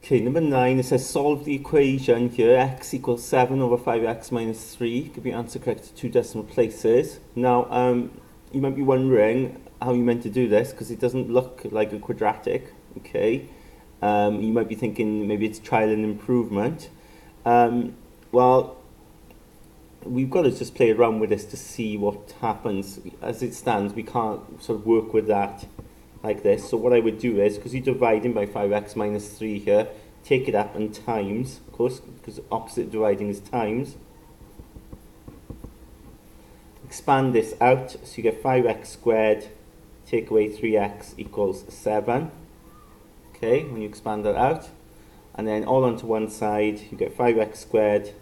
Okay, number 9, it says solve the equation here, x equals 7 over 5x minus 3. Give your answer correct to 2 decimal places. Now, you might be wondering how you meant to do this, because it doesn't look like a quadratic, okay? You might be thinking maybe it's trial and improvement. Well, we've got to just play around with this to see what happens. As it stands, we can't sort of work with that like this. So what I would do is, because you're dividing by 5x minus 3 here, take it up and times, of course, because opposite dividing is times. Expand this out, so you get 5x squared, take away 3x equals 7. Okay, when you expand that out. And then all onto one side, you get 5x squared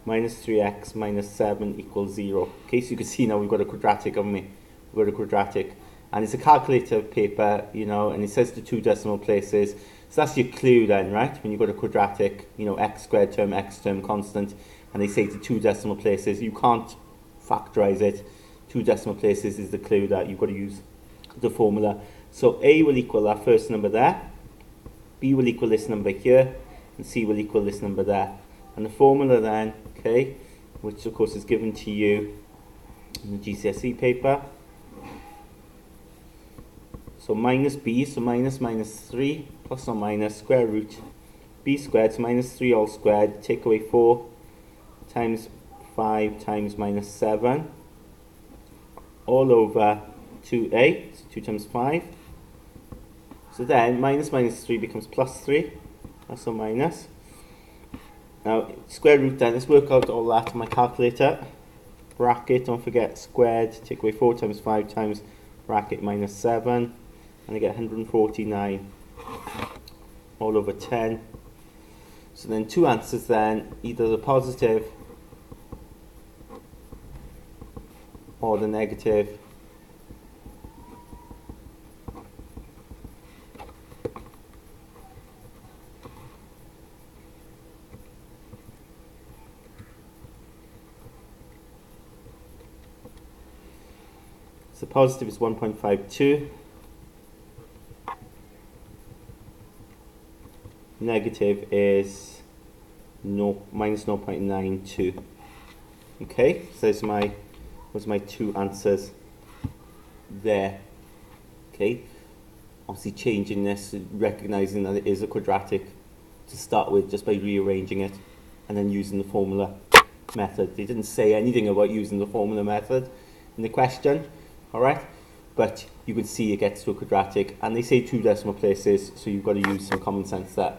minus 3x minus 7 equals 0. Okay, so you can see now we've got a quadratic, haven't we? We've got a quadratic. And it's a calculator paper, you know, and it says the 2 decimal places. So that's your clue then, right? When you've got a quadratic, you know, x term constant, and they say to 2 decimal places, you can't factorize it. 2 decimal places is the clue that you've got to use the formula. So a will equal that first number there, b will equal this number here, and c will equal this number there. And the formula then, okay, which of course is given to you in the GCSE paper. So minus b, so minus 3, plus or minus square root b squared, so minus 3 all squared, take away 4 times 5 times minus 7, all over 2a, so 2 times 5. So then minus 3 becomes plus 3, plus or minus. Now, square root then, let's work out all that on my calculator. Bracket, don't forget, squared, take away 4 times 5 times bracket minus 7. And I get 149 all over 10. So then 2 answers then, either the positive or the negative. So positive is 1.52. Negative is minus 0.92. Okay, so those are my 2 answers there. Okay, obviously changing this, recognizing that it is a quadratic to start with just by rearranging it and then using the formula method. They didn't say anything about using the formula method in the question, all right? But you can see it gets to a quadratic, and they say 2 decimal places, so you've got to use some common sense there.